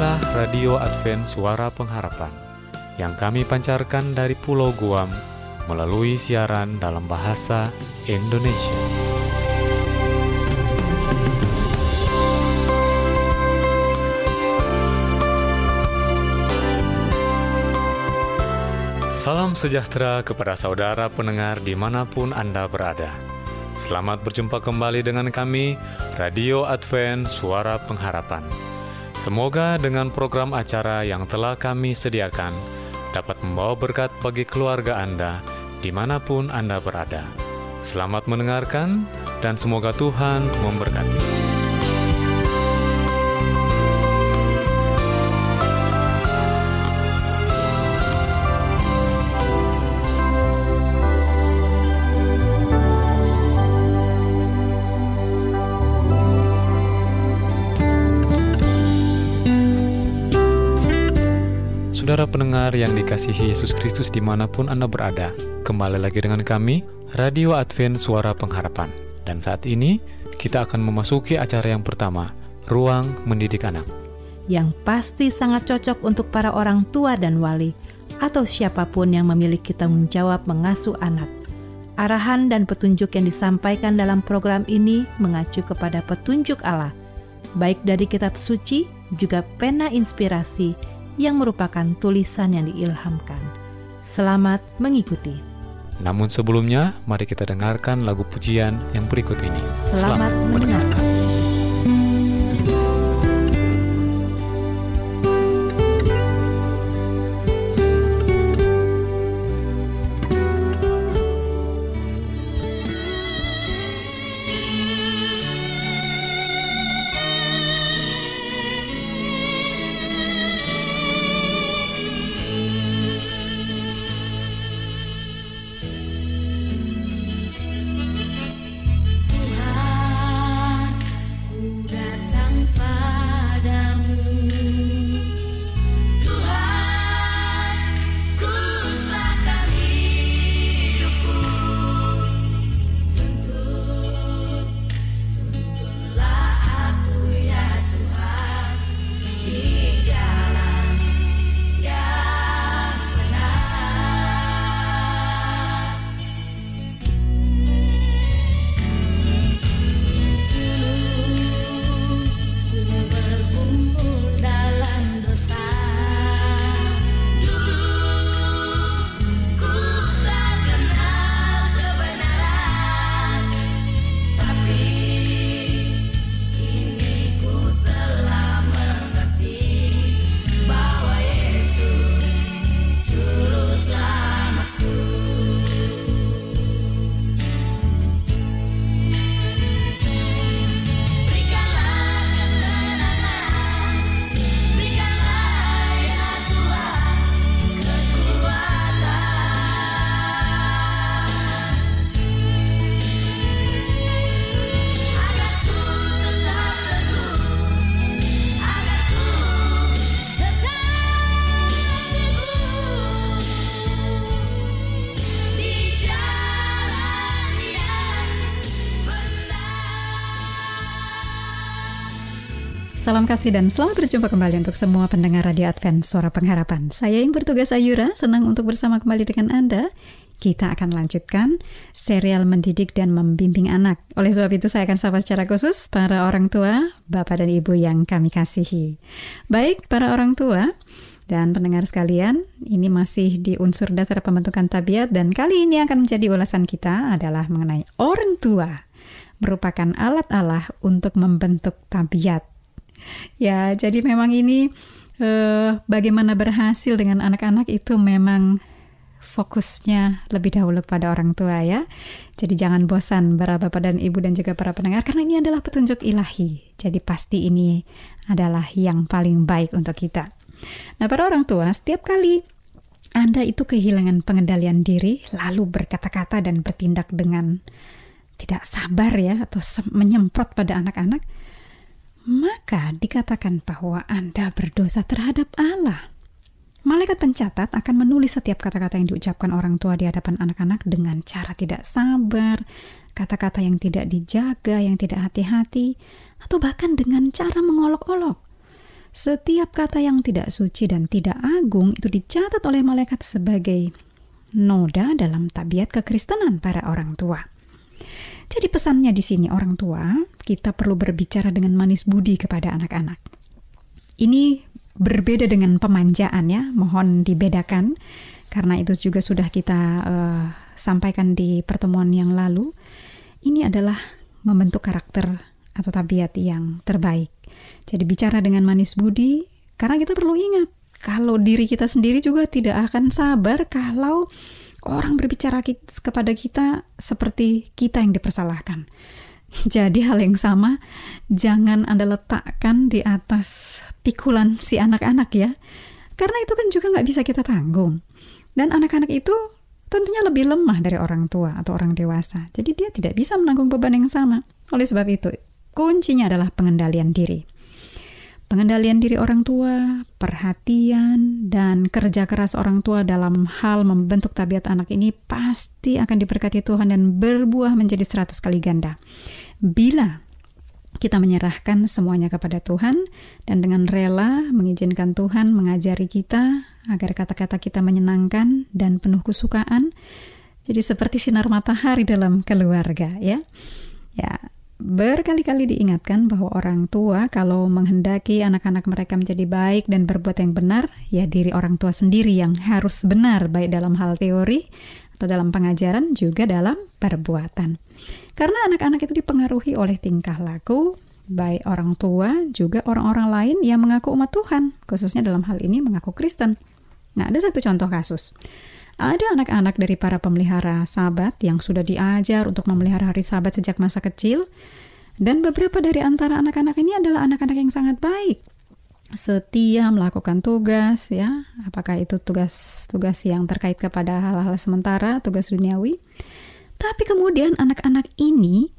Inilah Radio Advent Suara Pengharapan yang kami pancarkan dari Pulau Guam melalui siaran dalam bahasa Indonesia. Salam sejahtera kepada saudara pendengar dimanapun Anda berada. Selamat berjumpa kembali dengan kami, Radio Advent Suara Pengharapan. Semoga dengan program acara yang telah kami sediakan dapat membawa berkat bagi keluarga Anda dimanapun Anda berada. Selamat mendengarkan dan semoga Tuhan memberkati. Saudara pendengar yang dikasihi Yesus Kristus dimanapun Anda berada, kembali lagi dengan kami, Radio Advent Suara Pengharapan. Dan saat ini, kita akan memasuki acara yang pertama, Ruang Mendidik Anak. Yang pasti sangat cocok untuk para orang tua dan wali, atau siapapun yang memiliki tanggung jawab mengasuh anak. Arahan dan petunjuk yang disampaikan dalam program ini mengacu kepada petunjuk Allah, baik dari kitab suci, juga pena inspirasi, yang merupakan tulisan yang diilhamkan. Selamat mengikuti. Namun sebelumnya, mari kita dengarkan lagu pujian yang berikut ini. Selamat mendengarkan. Salam kasih dan selamat berjumpa kembali untuk semua pendengar Radio Advent Suara Pengharapan. Saya yang bertugas Ayura, senang untuk bersama kembali dengan Anda. Kita akan lanjutkan serial mendidik dan membimbing anak. Oleh sebab itu saya akan sapa secara khusus para orang tua, Bapak dan Ibu yang kami kasihi. Baik, para orang tua dan pendengar sekalian, ini masih di unsur dasar pembentukan tabiat dan kali ini akan menjadi ulasan kita adalah mengenai orang tua merupakan alat Allah untuk membentuk tabiat. Ya, jadi memang ini bagaimana berhasil dengan anak-anak itu memang fokusnya lebih dahulu pada orang tua ya. Jadi jangan bosan para bapak dan ibu dan juga para pendengar karena ini adalah petunjuk ilahi. Jadi pasti ini adalah yang paling baik untuk kita. Nah, para orang tua, setiap kali Anda itu kehilangan pengendalian diri lalu berkata-kata dan bertindak dengan tidak sabar ya atau menyemprot pada anak-anak, maka dikatakan bahwa Anda berdosa terhadap Allah. Malaikat pencatat akan menulis setiap kata-kata yang diucapkan orang tua di hadapan anak-anak dengan cara tidak sabar, kata-kata yang tidak dijaga, yang tidak hati-hati, atau bahkan dengan cara mengolok-olok. Setiap kata yang tidak suci dan tidak agung itu dicatat oleh malaikat sebagai noda dalam tabiat kekristenan para orang tua. Jadi pesannya di sini, orang tua, kita perlu berbicara dengan manis budi kepada anak-anak. Ini berbeda dengan pemanjaan ya, mohon dibedakan, karena itu juga sudah kita sampaikan di pertemuan yang lalu. Ini adalah membentuk karakter atau tabiat yang terbaik. Jadi bicara dengan manis budi, karena kita perlu ingat, kalau diri kita sendiri juga tidak akan sabar kalau orang berbicara kepada kita seperti kita yang dipersalahkan. Jadi hal yang sama, jangan Anda letakkan di atas pikulan si anak-anak ya. Karena itu kan juga nggak bisa kita tanggung. Dan anak-anak itu tentunya lebih lemah dari orang tua atau orang dewasa. Jadi dia tidak bisa menanggung beban yang sama. Oleh sebab itu, kuncinya adalah pengendalian diri. Pengendalian diri orang tua, perhatian, dan kerja keras orang tua dalam hal membentuk tabiat anak ini pasti akan diberkati Tuhan dan berbuah menjadi 100 kali ganda. Bila kita menyerahkan semuanya kepada Tuhan dan dengan rela mengizinkan Tuhan mengajari kita agar kata-kata kita menyenangkan dan penuh kesukaan, jadi seperti sinar matahari dalam keluarga ya. Berkali-kali diingatkan bahwa orang tua kalau menghendaki anak-anak mereka menjadi baik dan berbuat yang benar, ya diri orang tua sendiri yang harus benar, baik dalam hal teori atau dalam pengajaran, juga dalam perbuatan. Karena anak-anak itu dipengaruhi oleh tingkah laku, baik orang tua juga orang-orang lain yang mengaku umat Tuhan, khususnya dalam hal ini mengaku Kristen. Nah, ada satu contoh kasus. Ada anak-anak dari para pemelihara Sabat yang sudah diajar untuk memelihara hari Sabat sejak masa kecil, dan beberapa dari antara anak-anak ini adalah anak-anak yang sangat baik, setia melakukan tugas ya, apakah itu tugas-tugas yang terkait kepada hal-hal sementara, tugas duniawi. Tapi kemudian anak-anak ini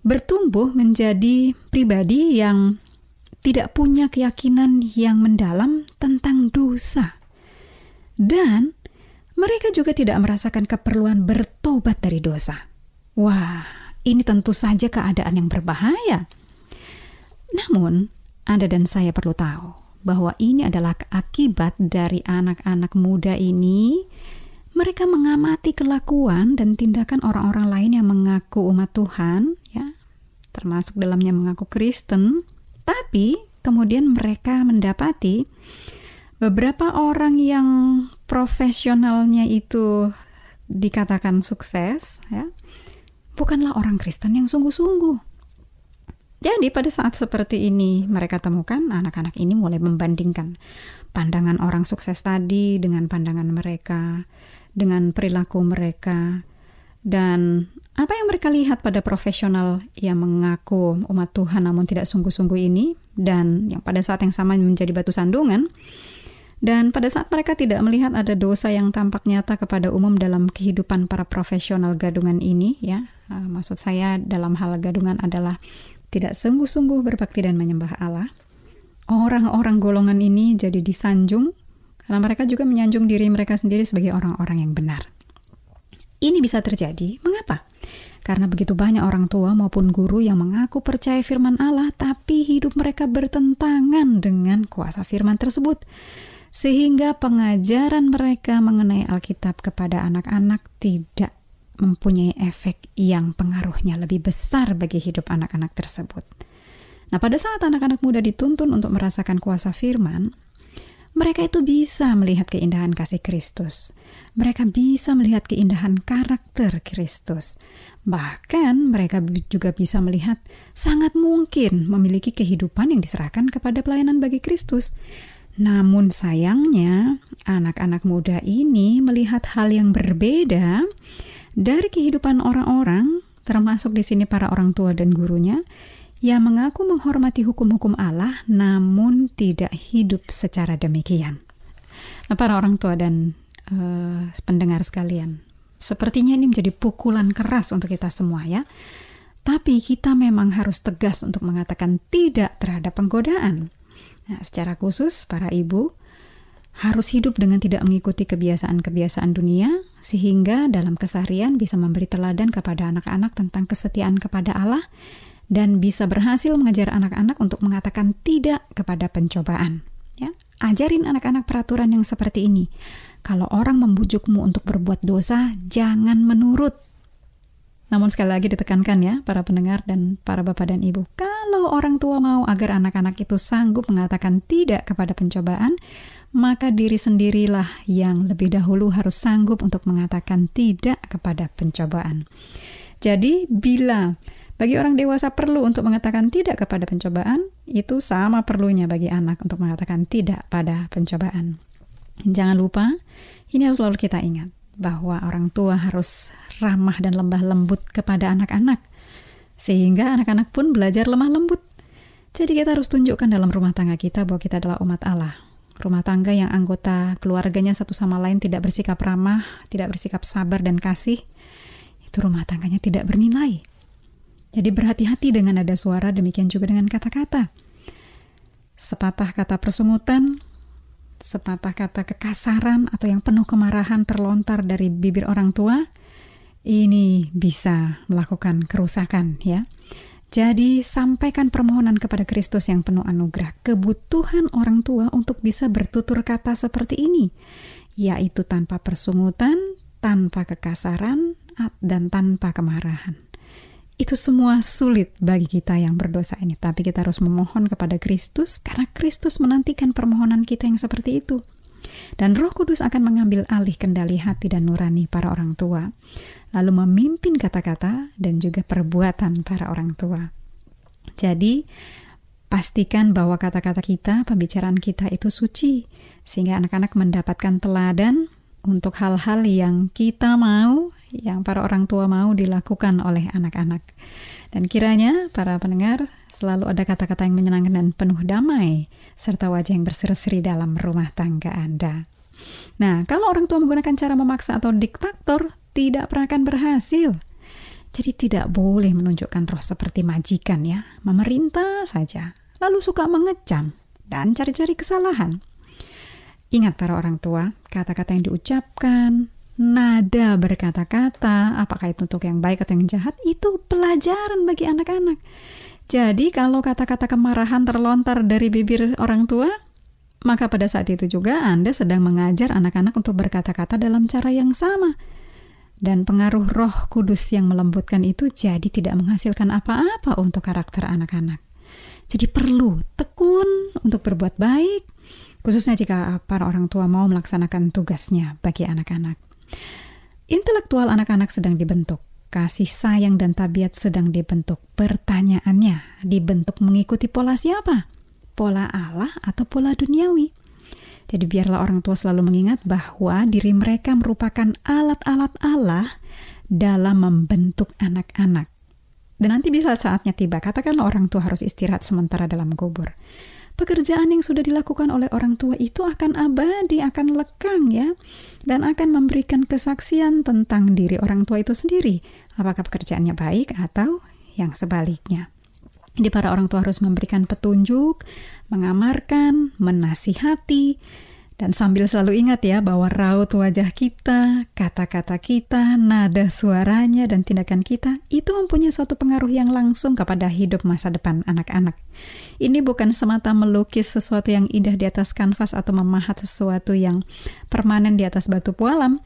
bertumbuh menjadi pribadi yang tidak punya keyakinan yang mendalam tentang dosa. Dan mereka juga tidak merasakan keperluan bertobat dari dosa. Wah, ini tentu saja keadaan yang berbahaya. Namun, Anda dan saya perlu tahu bahwa ini adalah akibat dari anak-anak muda ini. Mereka mengamati kelakuan dan tindakan orang-orang lain yang mengaku umat Tuhan, ya, termasuk dalamnya mengaku Kristen. Tapi, kemudian mereka mendapati beberapa orang yang profesionalnya itu dikatakan sukses, ya, bukanlah orang Kristen yang sungguh-sungguh. Jadi pada saat seperti ini mereka temukan anak-anak ini mulai membandingkan pandangan orang sukses tadi dengan pandangan mereka, dengan perilaku mereka, dan apa yang mereka lihat pada profesional yang mengaku umat Tuhan namun tidak sungguh-sungguh ini, dan yang pada saat yang sama menjadi batu sandungan. Dan pada saat mereka tidak melihat ada dosa yang tampak nyata kepada umum dalam kehidupan para profesional gadungan ini, ya, maksud saya dalam hal gadungan adalah tidak sungguh-sungguh berbakti dan menyembah Allah. Orang-orang golongan ini jadi disanjung karena mereka juga menyanjung diri mereka sendiri sebagai orang-orang yang benar. Ini bisa terjadi, mengapa? Karena begitu banyak orang tua maupun guru yang mengaku percaya firman Allah, tapi hidup mereka bertentangan dengan kuasa firman tersebut. Sehingga pengajaran mereka mengenai Alkitab kepada anak-anak tidak mempunyai efek yang pengaruhnya lebih besar bagi hidup anak-anak tersebut. Nah, pada saat anak-anak muda dituntun untuk merasakan kuasa firman, mereka itu bisa melihat keindahan kasih Kristus. Mereka bisa melihat keindahan karakter Kristus. Bahkan mereka juga bisa melihat sangat mungkin memiliki kehidupan yang diserahkan kepada pelayanan bagi Kristus. Namun sayangnya, anak-anak muda ini melihat hal yang berbeda dari kehidupan orang-orang, termasuk di sini para orang tua dan gurunya, yang mengaku menghormati hukum-hukum Allah, namun tidak hidup secara demikian. Nah, para orang tua dan pendengar sekalian, sepertinya ini menjadi pukulan keras untuk kita semua ya. Tapi kita memang harus tegas untuk mengatakan tidak terhadap penggodaan. Nah, secara khusus para ibu harus hidup dengan tidak mengikuti kebiasaan-kebiasaan dunia, sehingga dalam keseharian bisa memberi teladan kepada anak-anak tentang kesetiaan kepada Allah dan bisa berhasil mengajar anak-anak untuk mengatakan tidak kepada pencobaan. Ya, ajarin anak-anak peraturan yang seperti ini. Kalau orang membujukmu untuk berbuat dosa, jangan menurut. Namun sekali lagi ditekankan ya, para pendengar dan para bapak dan ibu, kalau orang tua mau agar anak-anak itu sanggup mengatakan tidak kepada pencobaan, maka diri sendirilah yang lebih dahulu harus sanggup untuk mengatakan tidak kepada pencobaan. Jadi, bila bagi orang dewasa perlu untuk mengatakan tidak kepada pencobaan, itu sama perlunya bagi anak untuk mengatakan tidak pada pencobaan. Jangan lupa, ini harus selalu kita ingat, bahwa orang tua harus ramah dan lembah lembut kepada anak-anak, sehingga anak-anak pun belajar lemah lembut. Jadi kita harus tunjukkan dalam rumah tangga kita bahwa kita adalah umat Allah. Rumah tangga yang anggota keluarganya satu sama lain tidak bersikap ramah, tidak bersikap sabar dan kasih, itu rumah tangganya tidak bernilai. Jadi berhati-hati dengan nada suara, demikian juga dengan kata-kata. Sepatah kata persungutan, sepatah kata kekasaran atau yang penuh kemarahan terlontar dari bibir orang tua, ini bisa melakukan kerusakan ya. Jadi sampaikan permohonan kepada Kristus yang penuh anugerah, kebutuhan orang tua untuk bisa bertutur kata seperti ini, yaitu tanpa persungutan, tanpa kekasaran, dan tanpa kemarahan. Itu semua sulit bagi kita yang berdosa ini, tapi kita harus memohon kepada Kristus karena Kristus menantikan permohonan kita yang seperti itu. Dan Roh Kudus akan mengambil alih kendali hati dan nurani para orang tua, lalu memimpin kata-kata dan juga perbuatan para orang tua. Jadi, pastikan bahwa kata-kata kita, pembicaraan kita itu suci, sehingga anak-anak mendapatkan teladan untuk hal-hal yang kita mau, yang para orang tua mau dilakukan oleh anak-anak. Dan kiranya para pendengar selalu ada kata-kata yang menyenangkan dan penuh damai, serta wajah yang berseri-seri dalam rumah tangga Anda. Nah, kalau orang tua menggunakan cara memaksa atau diktator, tidak pernah akan berhasil. Jadi tidak boleh menunjukkan roh seperti majikan ya, memerintah saja, lalu suka mengecam dan cari-cari kesalahan. Ingat para orang tua, kata-kata yang diucapkan, nada berkata-kata, apakah itu untuk yang baik atau yang jahat, itu pelajaran bagi anak-anak. Jadi kalau kata-kata kemarahan terlontar dari bibir orang tua, maka pada saat itu juga Anda sedang mengajar anak-anak untuk berkata-kata dalam cara yang sama. Dan pengaruh Roh Kudus yang melembutkan itu jadi tidak menghasilkan apa-apa untuk karakter anak-anak. Jadi perlu tekun untuk berbuat baik, khususnya jika para orang tua mau melaksanakan tugasnya bagi anak-anak. Intelektual anak-anak sedang dibentuk, kasih sayang dan tabiat sedang dibentuk. Pertanyaannya, dibentuk mengikuti pola siapa? Pola Allah atau pola duniawi? Jadi biarlah orang tua selalu mengingat bahwa diri mereka merupakan alat-alat Allah dalam membentuk anak-anak. Dan nanti bisa saatnya tiba, katakanlah orang tua harus istirahat sementara dalam kubur. Pekerjaan yang sudah dilakukan oleh orang tua itu akan abadi, akan lekang ya, dan akan memberikan kesaksian tentang diri orang tua itu sendiri. Apakah pekerjaannya baik atau yang sebaliknya. Jadi para orang tua harus memberikan petunjuk, mengamarkan, menasihati, dan sambil selalu ingat ya bahwa raut wajah kita, kata-kata kita, nada suaranya, dan tindakan kita itu mempunyai suatu pengaruh yang langsung kepada hidup masa depan anak-anak. Ini bukan semata melukis sesuatu yang indah di atas kanvas atau memahat sesuatu yang permanen di atas batu pualam,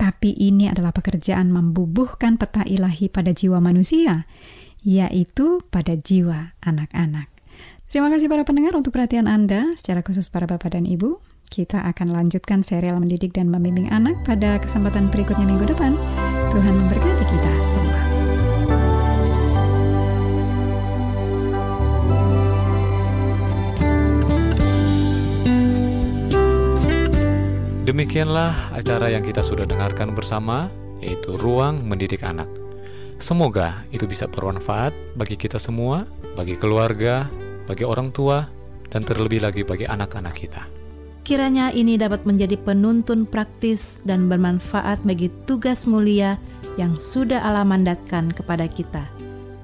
tapi ini adalah pekerjaan membubuhkan peta ilahi pada jiwa manusia, yaitu pada jiwa anak-anak. Terima kasih para pendengar untuk perhatian Anda, secara khusus para bapak dan ibu. Kita akan lanjutkan serial mendidik dan membimbing anak pada kesempatan berikutnya minggu depan. Tuhan memberkati kita semua. Demikianlah acara yang kita sudah dengarkan bersama, yaitu Ruang Mendidik Anak. Semoga itu bisa bermanfaat bagi kita semua, bagi keluarga, bagi orang tua, dan terlebih lagi bagi anak-anak kita. Kiranya ini dapat menjadi penuntun praktis dan bermanfaat bagi tugas mulia yang sudah Allah mandatkan kepada kita.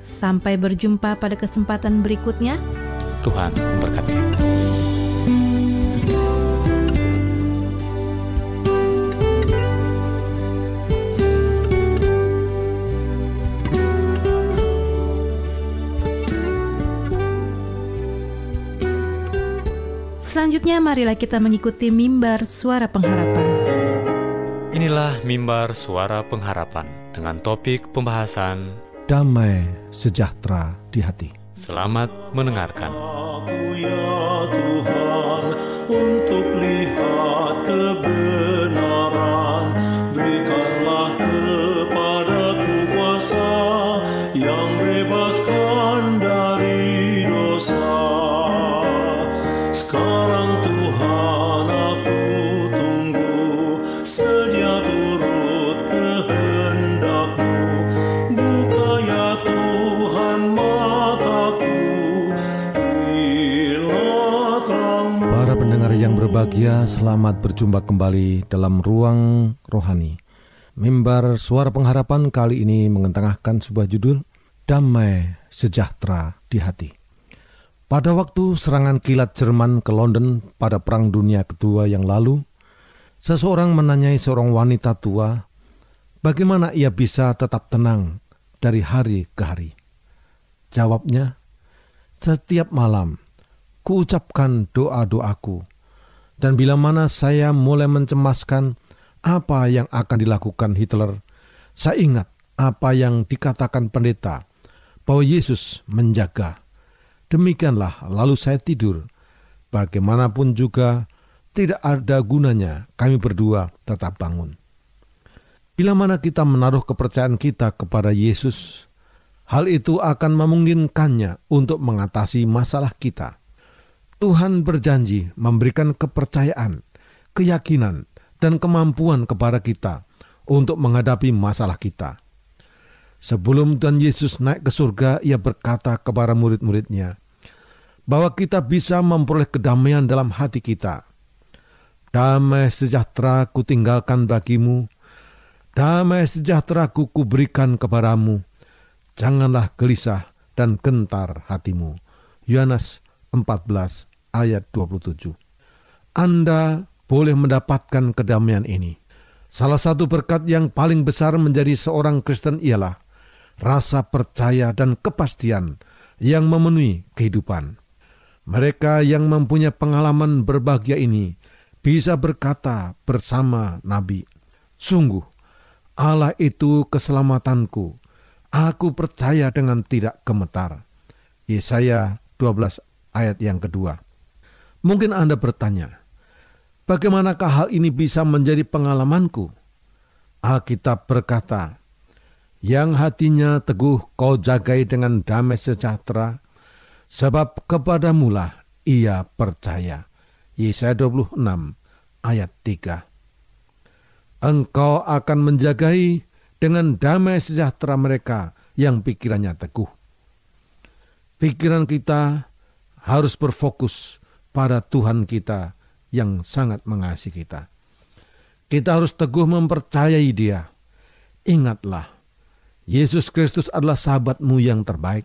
Sampai berjumpa pada kesempatan berikutnya. Tuhan memberkati. Selanjutnya marilah kita mengikuti mimbar suara pengharapan. Inilah mimbar suara pengharapan dengan topik pembahasan damai sejahtera di hati. Selamat mendengarkan. Aku ya Tuhan untuk lihat kebenaran, berikanlah kepadaku kuasa yang bebaskan dari dosa. Sekarang Tuhan aku tunggu, sedia turut kehendak-Mu. Buka ya Tuhan mataku, bila terang-Mu. Para pendengar yang berbahagia, selamat berjumpa kembali dalam ruang rohani. Mimbar suara pengharapan kali ini mengetengahkan sebuah judul, Damai Sejahtera di Hati. Pada waktu serangan kilat Jerman ke London pada Perang Dunia Kedua yang lalu, seseorang menanyai seorang wanita tua, bagaimana ia bisa tetap tenang dari hari ke hari. Jawabnya, setiap malam kuucapkan doa-doaku, dan bila mana saya mulai mencemaskan apa yang akan dilakukan Hitler, saya ingat apa yang dikatakan pendeta, bahwa Yesus menjaga. Demikianlah lalu saya tidur. Bagaimanapun juga tidak ada gunanya kami berdua tetap bangun. Bila mana kita menaruh kepercayaan kita kepada Yesus, hal itu akan memungkinkannya untuk mengatasi masalah kita. Tuhan berjanji memberikan kepercayaan, keyakinan, dan kemampuan kepada kita untuk menghadapi masalah kita. Sebelum Tuhan Yesus naik ke surga, ia berkata kepada murid-muridnya bahwa kita bisa memperoleh kedamaian dalam hati kita. Damai sejahtera ku tinggalkan bagimu, damai sejahtera ku berikan kepadamu. Janganlah gelisah dan gentar hatimu. Yohanes 14 ayat 27. Anda boleh mendapatkan kedamaian ini. Salah satu berkat yang paling besar menjadi seorang Kristen ialah rasa percaya dan kepastian yang memenuhi kehidupan. Mereka yang mempunyai pengalaman berbahagia ini bisa berkata bersama Nabi, sungguh Allah itu keselamatanku, aku percaya dengan tidak gemetar. Yesaya 12 ayat yang kedua. Mungkin Anda bertanya, bagaimanakah hal ini bisa menjadi pengalamanku? Alkitab berkata, yang hatinya teguh kau jagai dengan damai sejahtera, sebab kepadamulah ia percaya. Yesaya 26 ayat 3. Engkau akan menjagai dengan damai sejahtera mereka yang pikirannya teguh. Pikiran kita harus berfokus pada Tuhan kita yang sangat mengasihi kita. Kita harus teguh mempercayai Dia. Ingatlah, Yesus Kristus adalah sahabatmu yang terbaik.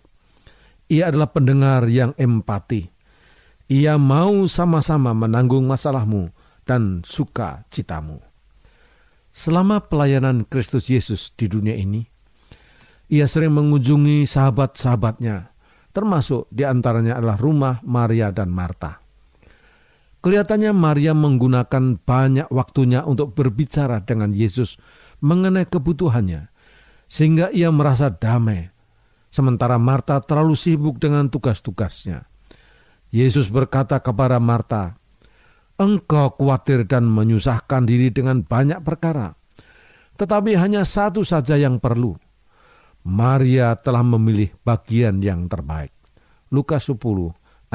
Ia adalah pendengar yang empati. Ia mau sama-sama menanggung masalahmu dan sukacitamu. Selama pelayanan Kristus Yesus di dunia ini, ia sering mengunjungi sahabat-sahabatnya, termasuk di antaranya adalah rumah Maria dan Marta. Kelihatannya Maria menggunakan banyak waktunya untuk berbicara dengan Yesus mengenai kebutuhannya, sehingga ia merasa damai. Sementara Marta terlalu sibuk dengan tugas-tugasnya. Yesus berkata kepada Marta, engkau khawatir dan menyusahkan diri dengan banyak perkara, tetapi hanya satu saja yang perlu. Maria telah memilih bagian yang terbaik. Lukas 10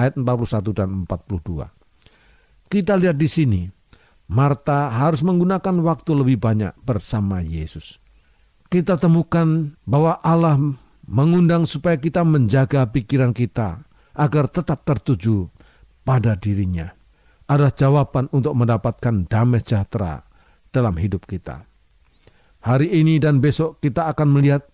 ayat 41 dan 42. Kita lihat di sini, Marta harus menggunakan waktu lebih banyak bersama Yesus. Kita temukan bahwa Allah mengundang supaya kita menjaga pikiran kita agar tetap tertuju pada dirinya. Adalah jawaban untuk mendapatkan damai sejahtera dalam hidup kita. Hari ini dan besok kita akan melihat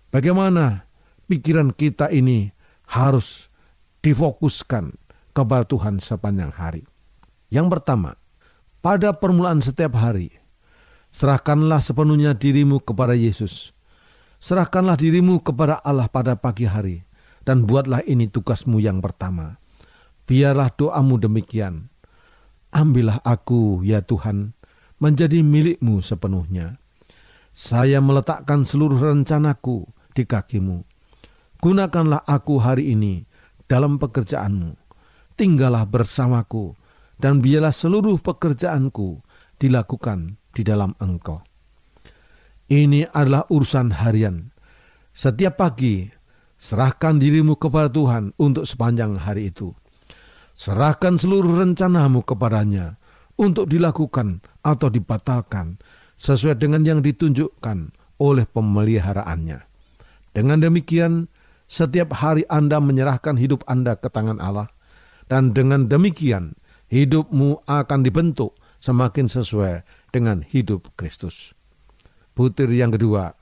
bagaimana pikiran kita ini harus difokuskan kepada Tuhan sepanjang hari. Yang pertama, pada permulaan setiap hari, serahkanlah sepenuhnya dirimu kepada Yesus. Serahkanlah dirimu kepada Allah pada pagi hari, dan buatlah ini tugasmu yang pertama. biarlah doamu demikian. Ambillah aku, ya Tuhan, menjadi milik-Mu sepenuhnya. Saya meletakkan seluruh rencanaku di kaki-Mu. Gunakanlah aku hari ini dalam pekerjaan-Mu. Tinggallah bersamaku, dan biarlah seluruh pekerjaanku dilakukan di dalam Engkau. Ini adalah urusan harian. Setiap pagi, serahkan dirimu kepada Tuhan untuk sepanjang hari itu. Serahkan seluruh rencanamu kepadanya untuk dilakukan atau dibatalkan sesuai dengan yang ditunjukkan oleh pemeliharaannya. Dengan demikian, setiap hari Anda menyerahkan hidup Anda ke tangan Allah, dan dengan demikian hidupmu akan dibentuk semakin sesuai dengan hidup Kristus. Butir yang kedua,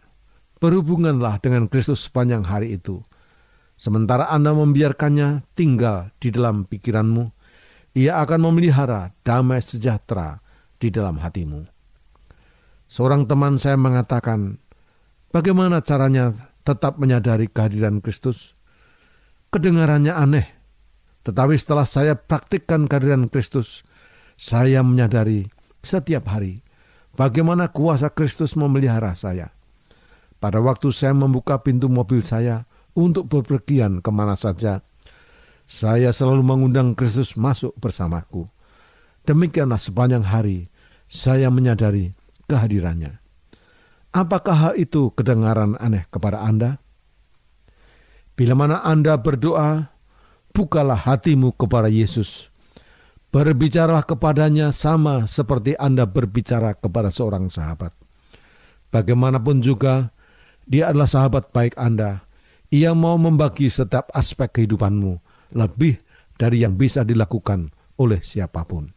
berhubunganlah dengan Kristus sepanjang hari itu. Sementara Anda membiarkannya tinggal di dalam pikiranmu, Ia akan memelihara damai sejahtera di dalam hatimu. Seorang teman saya mengatakan, bagaimana caranya tetap menyadari kehadiran Kristus? Kedengarannya aneh, tetapi setelah saya praktikkan kehadiran Kristus, saya menyadari setiap hari bagaimana kuasa Kristus memelihara saya. Pada waktu saya membuka pintu mobil saya untuk bepergian kemana saja, saya selalu mengundang Kristus masuk bersamaku. Demikianlah sepanjang hari saya menyadari kehadirannya. Apakah hal itu kedengaran aneh kepada Anda? Bila mana Anda berdoa, bukalah hatimu kepada Yesus. Berbicaralah kepadanya sama seperti Anda berbicara kepada seorang sahabat. Bagaimanapun juga, dia adalah sahabat baik Anda. Ia mau membagi setiap aspek kehidupanmu lebih dari yang bisa dilakukan oleh siapapun.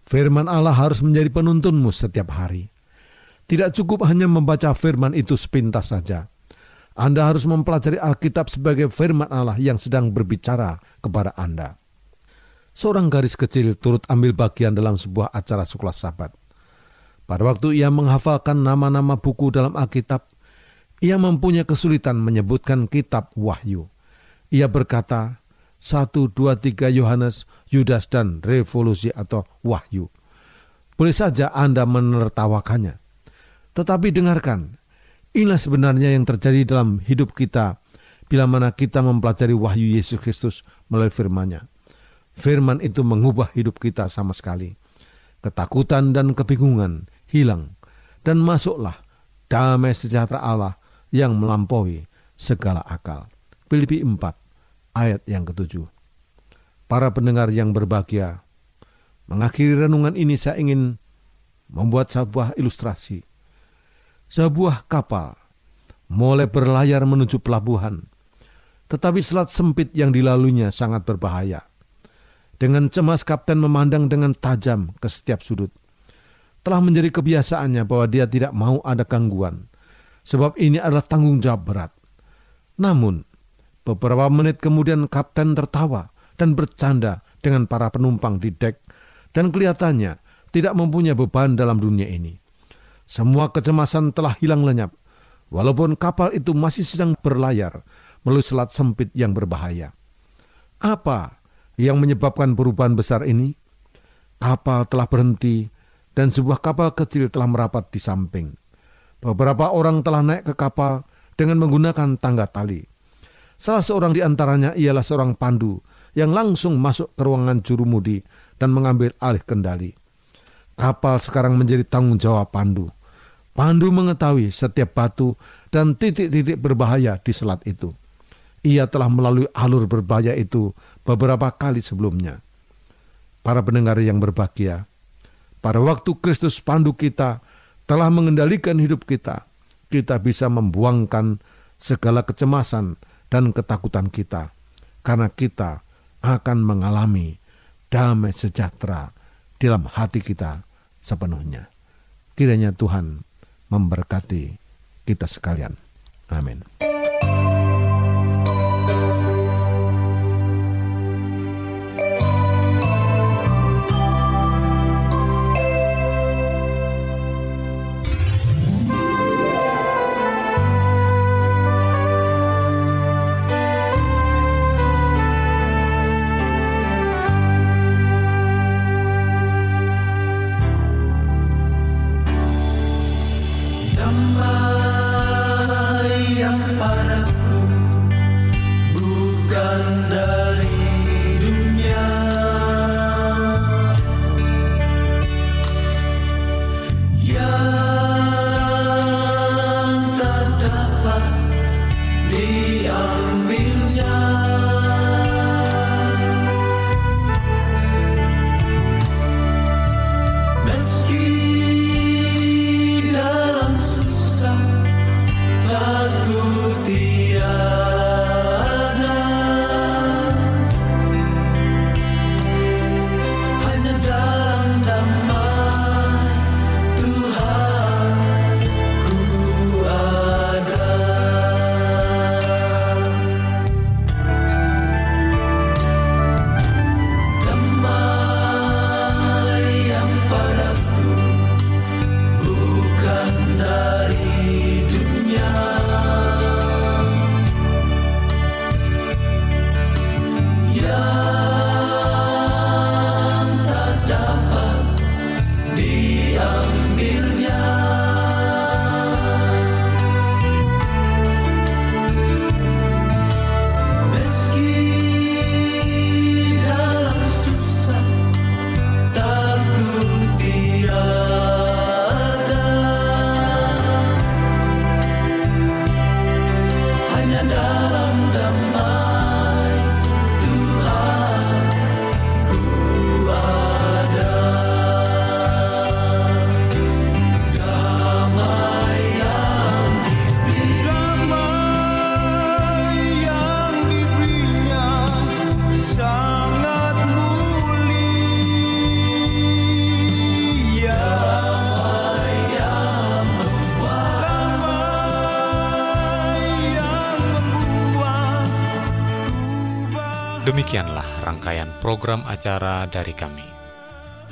Firman Allah harus menjadi penuntunmu setiap hari. Tidak cukup hanya membaca firman itu sepintas saja. Anda harus mempelajari Alkitab sebagai firman Allah yang sedang berbicara kepada Anda. Seorang gadis kecil turut ambil bagian dalam sebuah acara sekolah Sabat. Pada waktu ia menghafalkan nama-nama buku dalam Alkitab, ia mempunyai kesulitan menyebutkan kitab Wahyu. Ia berkata, 1, 2, 3 Yohanes, Yudas, dan Revolusi atau Wahyu. Boleh saja Anda menertawakannya. Tetapi dengarkan, inilah sebenarnya yang terjadi dalam hidup kita bila mana kita mempelajari Wahyu Yesus Kristus melalui firman-Nya. Firman itu mengubah hidup kita sama sekali. Ketakutan dan kebingungan hilang, dan masuklah damai sejahtera Allah yang melampaui segala akal. Filipi 4 ayat yang ke-7. Para pendengar yang berbahagia, mengakhiri renungan ini saya ingin membuat sebuah ilustrasi. Sebuah kapal mulai berlayar menuju pelabuhan, tetapi selat sempit yang dilaluinya sangat berbahaya. Dengan cemas kapten memandang dengan tajam ke setiap sudut. Telah menjadi kebiasaannya bahwa dia tidak mau ada gangguan, sebab ini adalah tanggung jawab berat. Namun, beberapa menit kemudian kapten tertawa dan bercanda dengan para penumpang di dek, dan kelihatannya tidak mempunyai beban dalam dunia ini. Semua kecemasan telah hilang lenyap, walaupun kapal itu masih sedang berlayar melalui selat sempit yang berbahaya. Apa yang menyebabkan perubahan besar ini? Kapal telah berhenti dan sebuah kapal kecil telah merapat di samping. Beberapa orang telah naik ke kapal dengan menggunakan tangga tali. Salah seorang di antaranya ialah seorang pandu yang langsung masuk ke ruangan jurumudi dan mengambil alih kendali. Kapal sekarang menjadi tanggung jawab pandu. Pandu mengetahui setiap batu dan titik-titik berbahaya di selat itu. Ia telah melalui alur berbahaya itu beberapa kali sebelumnya. Para pendengar yang berbahagia, pada waktu Kristus pandu kita telah mengendalikan hidup kita, kita bisa membuangkan segala kecemasan dan ketakutan kita, karena kita akan mengalami damai sejahtera dalam hati kita sepenuhnya. Kiranya Tuhan memberkati kita sekalian. Amin. Demikianlah rangkaian program acara dari kami.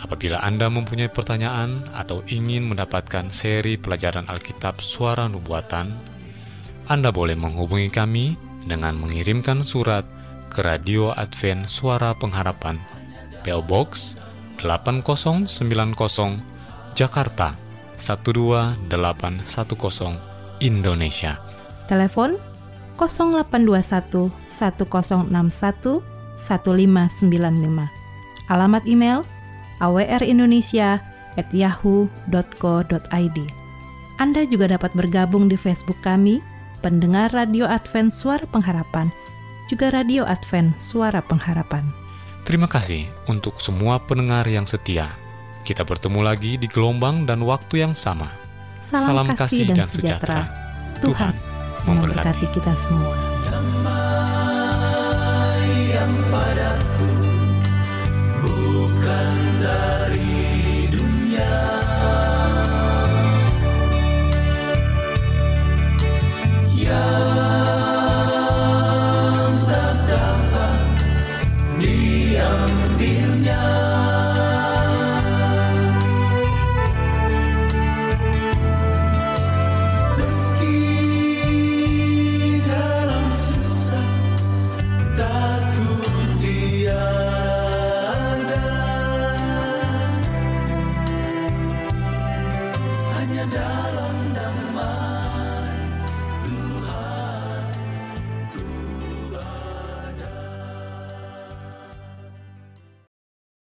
Apabila Anda mempunyai pertanyaan atau ingin mendapatkan seri pelajaran Alkitab Suara Nubuatan, Anda boleh menghubungi kami dengan mengirimkan surat ke Radio Advent Suara Pengharapan, PO Box 8090, Jakarta 12810, Indonesia. Telepon 0821 1061 1595. Alamat email awrindonesia@yahoo.co.id. Anda juga dapat bergabung di Facebook kami, Pendengar Radio Advent Suara Pengharapan, juga Radio Advent Suara Pengharapan. Terima kasih untuk semua pendengar yang setia. Kita bertemu lagi di gelombang dan waktu yang sama. Salam kasih dan sejahtera. Tuhan memberkati kita semua. Damai yang padaku